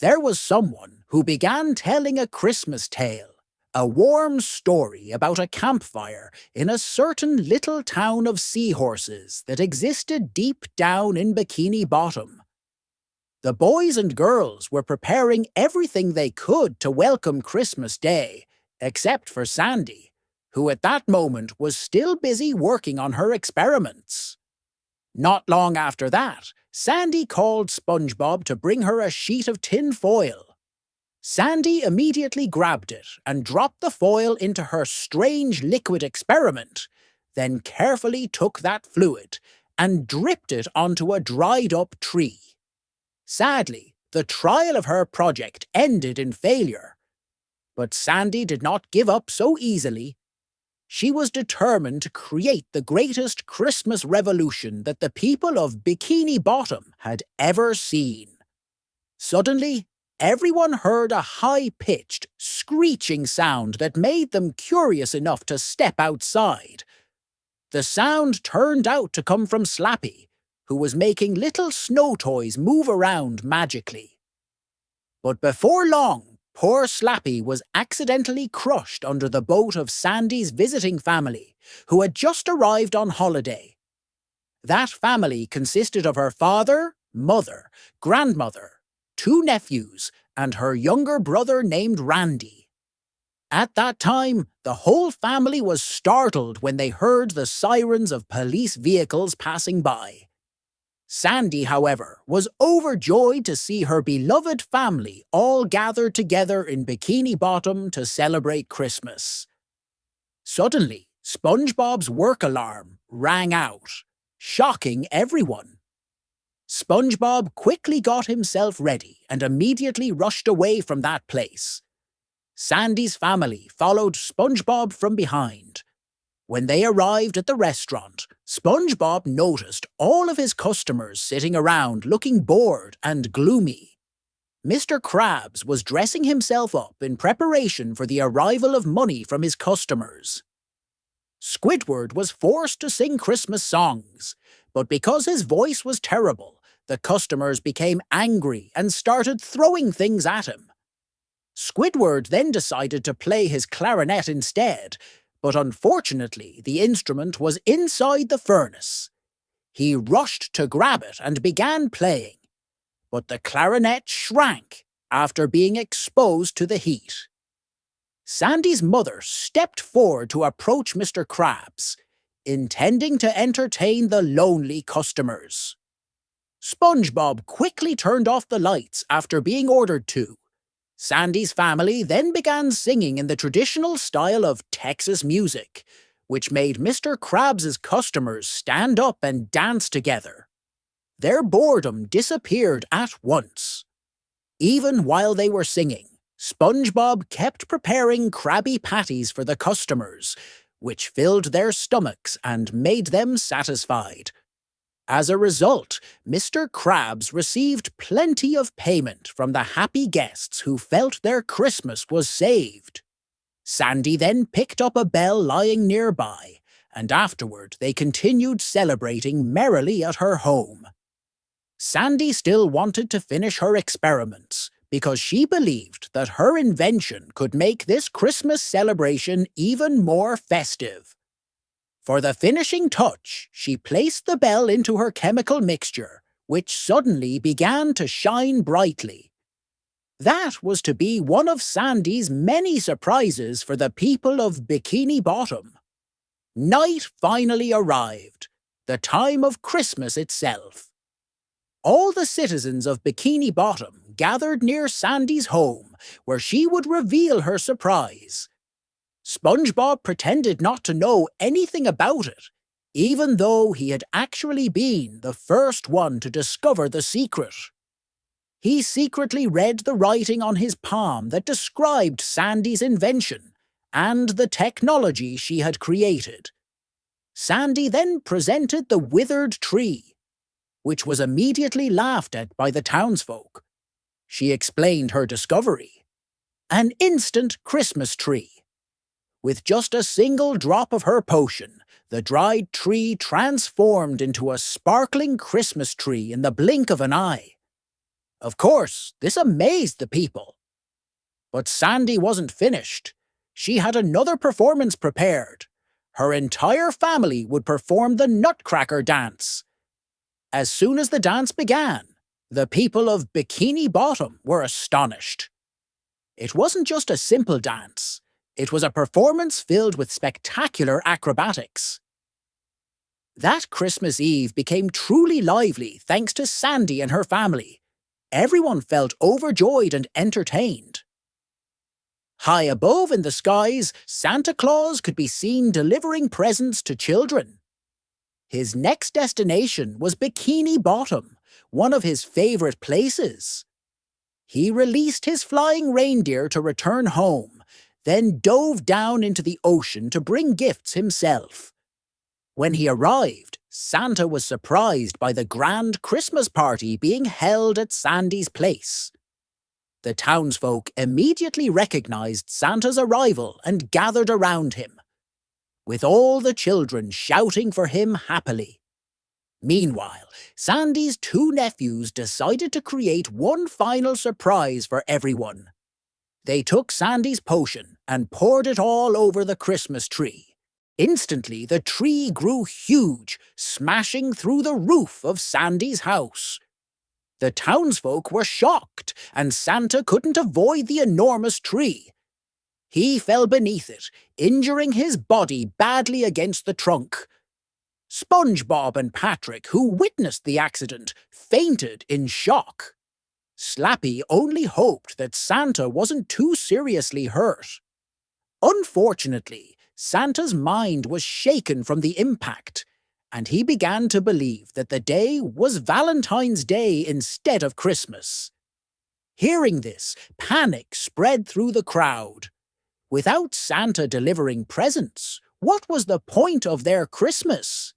there was someone who began telling a Christmas tale, a warm story about a campfire in a certain little town of seahorses that existed deep down in Bikini Bottom. The boys and girls were preparing everything they could to welcome Christmas Day, except for Sandy, who at that moment was still busy working on her experiments. Not long after that, Sandy called SpongeBob to bring her a sheet of tin foil. Sandy immediately grabbed it and dropped the foil into her strange liquid experiment, then carefully took that fluid and dripped it onto a dried-up tree. Sadly, the trial of her project ended in failure. But Sandy did not give up so easily. She was determined to create the greatest Christmas revolution that the people of Bikini Bottom had ever seen. Suddenly, everyone heard a high-pitched, screeching sound that made them curious enough to step outside. The sound turned out to come from Slappy, who was making little snow toys move around magically. But before long, poor Slappy was accidentally crushed under the boat of Sandy's visiting family, who had just arrived on holiday. That family consisted of her father, mother, grandmother, 2 nephews, and her younger brother named Randy. At that time, the whole family was startled when they heard the sirens of police vehicles passing by. Sandy, however, was overjoyed to see her beloved family all gathered together in Bikini Bottom to celebrate Christmas. Suddenly, SpongeBob's work alarm rang out, shocking everyone. SpongeBob quickly got himself ready and immediately rushed away from that place. Sandy's family followed SpongeBob from behind. When they arrived at the restaurant, SpongeBob noticed all of his customers sitting around looking bored and gloomy. Mr. Krabs was dressing himself up in preparation for the arrival of money from his customers. Squidward was forced to sing Christmas songs, but because his voice was terrible, the customers became angry and started throwing things at him. Squidward then decided to play his clarinet instead, but unfortunately the instrument was inside the furnace. He rushed to grab it and began playing, but the clarinet shrank after being exposed to the heat. Sandy's mother stepped forward to approach Mr. Krabs, intending to entertain the lonely customers. SpongeBob quickly turned off the lights after being ordered to. Sandy's family then began singing in the traditional style of Texas music, which made Mr. Krabs' customers stand up and dance together. Their boredom disappeared at once. Even while they were singing, SpongeBob kept preparing Krabby Patties for the customers, which filled their stomachs and made them satisfied. As a result, Mr. Krabs received plenty of payment from the happy guests who felt their Christmas was saved. Sandy then picked up a bell lying nearby, and afterward they continued celebrating merrily at her home. Sandy still wanted to finish her experiments because she believed that her invention could make this Christmas celebration even more festive. For the finishing touch, she placed the bell into her chemical mixture, which suddenly began to shine brightly. That was to be one of Sandy's many surprises for the people of Bikini Bottom. Night finally arrived, the time of Christmas itself. All the citizens of Bikini Bottom gathered near Sandy's home, where she would reveal her surprise. SpongeBob pretended not to know anything about it, even though he had actually been the first one to discover the secret. He secretly read the writing on his palm that described Sandy's invention and the technology she had created. Sandy then presented the withered tree, which was immediately laughed at by the townsfolk. She explained her discovery: an instant Christmas tree. With just a single drop of her potion, the dried tree transformed into a sparkling Christmas tree in the blink of an eye. Of course, this amazed the people. But Sandy wasn't finished. She had another performance prepared. Her entire family would perform the Nutcracker dance. As soon as the dance began, the people of Bikini Bottom were astonished. It wasn't just a simple dance. It was a performance filled with spectacular acrobatics. That Christmas Eve became truly lively thanks to Sandy and her family. Everyone felt overjoyed and entertained. High above in the skies, Santa Claus could be seen delivering presents to children. His next destination was Bikini Bottom, one of his favourite places. He released his flying reindeer to return home, then dove down into the ocean to bring gifts himself. When he arrived, Santa was surprised by the grand Christmas party being held at Sandy's place. The townsfolk immediately recognized Santa's arrival and gathered around him, with all the children shouting for him happily. Meanwhile, Sandy's two nephews decided to create one final surprise for everyone. They took Sandy's potion and poured it all over the Christmas tree. Instantly, the tree grew huge, smashing through the roof of Sandy's house. The townsfolk were shocked, and Santa couldn't avoid the enormous tree. He fell beneath it, injuring his body badly against the trunk. SpongeBob and Patrick, who witnessed the accident, fainted in shock. Slappy only hoped that Santa wasn't too seriously hurt. Unfortunately, Santa's mind was shaken from the impact, and he began to believe that the day was Valentine's Day instead of Christmas. Hearing this, panic spread through the crowd. Without Santa delivering presents, what was the point of their Christmas?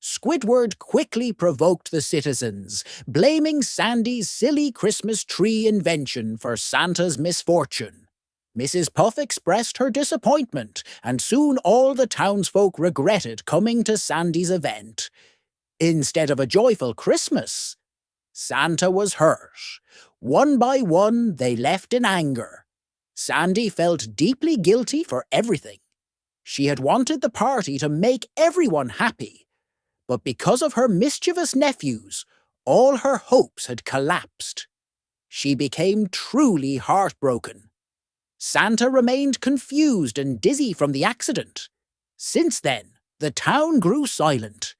Squidward quickly provoked the citizens, blaming Sandy's silly Christmas tree invention for Santa's misfortune. Mrs. Puff expressed her disappointment, and soon all the townsfolk regretted coming to Sandy's event. Instead of a joyful Christmas, Santa was hurt. One by one, they left in anger. Sandy felt deeply guilty for everything. She had wanted the party to make everyone happy, but because of her mischievous nephews, all her hopes had collapsed. She became truly heartbroken. Santa remained confused and dizzy from the accident. Since then, the town grew silent.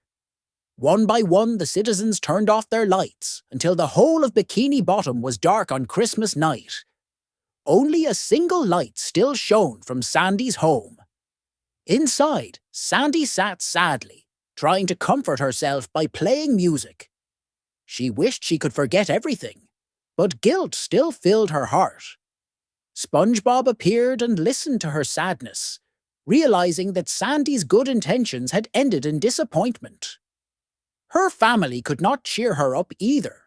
One by one, the citizens turned off their lights until the whole of Bikini Bottom was dark on Christmas night. Only a single light still shone from Sandy's home. Inside, Sandy sat sadly, trying to comfort herself by playing music. She wished she could forget everything, but guilt still filled her heart. SpongeBob appeared and listened to her sadness, realizing that Sandy's good intentions had ended in disappointment. Her family could not cheer her up either.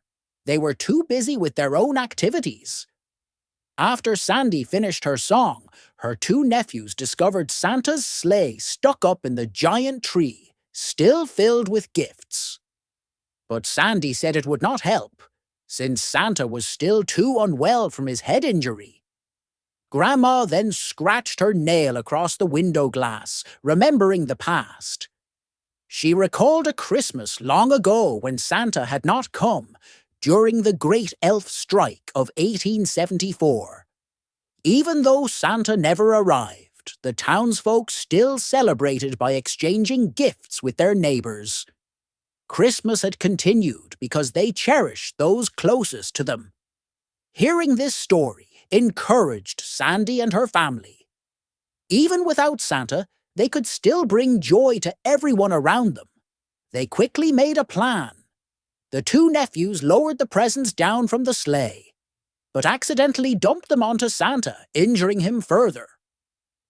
They were too busy with their own activities. After Sandy finished her song, her two nephews discovered Santa's sleigh stuck up in the giant tree, still filled with gifts. But Sandy said it would not help, since Santa was still too unwell from his head injury. Grandma then scratched her nail across the window glass, remembering the past. She recalled a Christmas long ago when Santa had not come, during the Great Elf Strike of 1874. Even though Santa never arrived, the townsfolk still celebrated by exchanging gifts with their neighbours. Christmas had continued because they cherished those closest to them. Hearing this story encouraged Sandy and her family. Even without Santa, they could still bring joy to everyone around them. They quickly made a plan. The two nephews lowered the presents down from the sleigh, but accidentally dumped them onto Santa, injuring him further.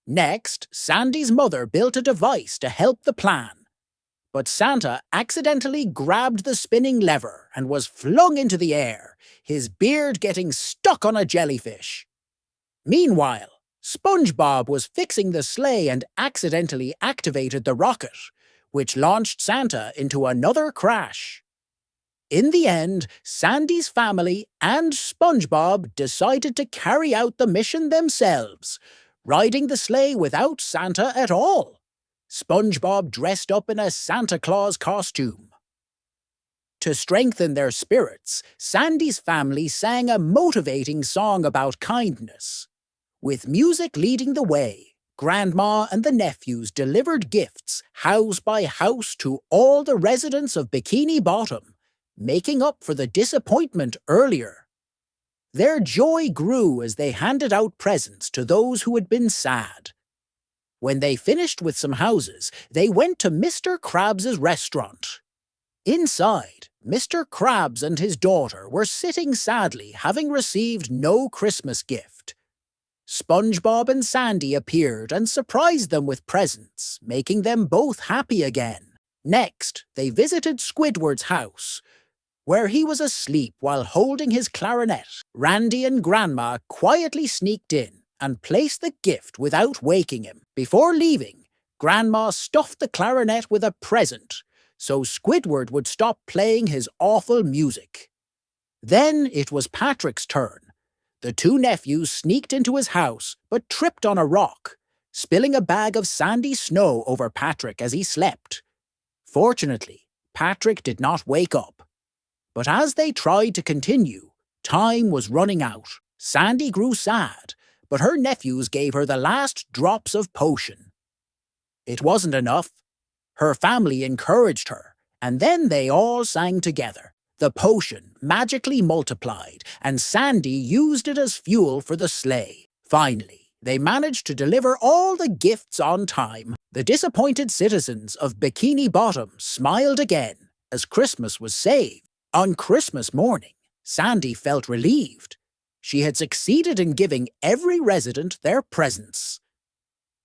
Next, Sandy's mother built a device to help the plan, but Santa accidentally grabbed the spinning lever and was flung into the air, his beard getting stuck on a jellyfish. Meanwhile, SpongeBob was fixing the sleigh and accidentally activated the rocket, which launched Santa into another crash. In the end, Sandy's family and SpongeBob decided to carry out the mission themselves, riding the sleigh without Santa at all. SpongeBob dressed up in a Santa Claus costume. To strengthen their spirits, Sandy's family sang a motivating song about kindness. With music leading the way, Grandma and the nephews delivered gifts house by house to all the residents of Bikini Bottom, making up for the disappointment earlier. Their joy grew as they handed out presents to those who had been sad. When they finished with some houses, they went to Mr. Krabs' restaurant. Inside, Mr. Krabs and his daughter were sitting sadly, having received no Christmas gift. SpongeBob and Sandy appeared and surprised them with presents, making them both happy again. Next, they visited Squidward's house, where he was asleep while holding his clarinet. Randy and Grandma quietly sneaked in and placed the gift without waking him. Before leaving, Grandma stuffed the clarinet with a present, so Squidward would stop playing his awful music. Then it was Patrick's turn. The two nephews sneaked into his house, but tripped on a rock, spilling a bag of sandy snow over Patrick as he slept. Fortunately, Patrick did not wake up. But as they tried to continue, time was running out. Sandy grew sad, but her nephews gave her the last drops of potion. It wasn't enough. Her family encouraged her, and then they all sang together. The potion magically multiplied, and Sandy used it as fuel for the sleigh. Finally, they managed to deliver all the gifts on time. The disappointed citizens of Bikini Bottom smiled again as Christmas was saved. On Christmas morning, Sandy felt relieved. She had succeeded in giving every resident their presents.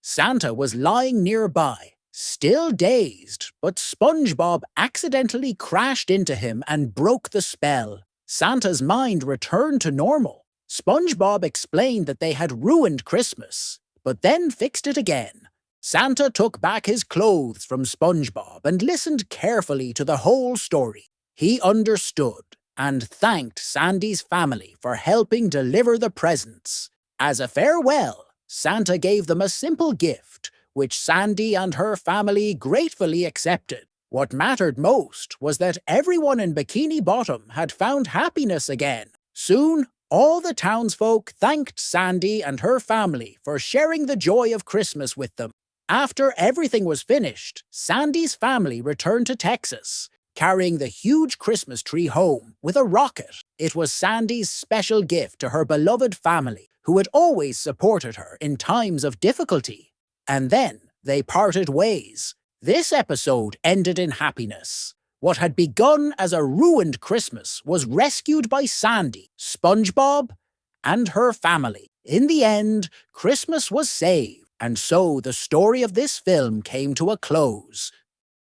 Santa was lying nearby, still dazed, but SpongeBob accidentally crashed into him and broke the spell. Santa's mind returned to normal. SpongeBob explained that they had ruined Christmas, but then fixed it again. Santa took back his clothes from SpongeBob and listened carefully to the whole story. He understood and thanked Sandy's family for helping deliver the presents. As a farewell, Santa gave them a simple gift, which Sandy and her family gratefully accepted. What mattered most was that everyone in Bikini Bottom had found happiness again. Soon, all the townsfolk thanked Sandy and her family for sharing the joy of Christmas with them. After everything was finished, Sandy's family returned to Texas, carrying the huge Christmas tree home with a rocket. It was Sandy's special gift to her beloved family, who had always supported her in times of difficulty. And then they parted ways. This episode ended in happiness. What had begun as a ruined Christmas was rescued by Sandy, SpongeBob, and her family. In the end, Christmas was saved, and so the story of this film came to a close.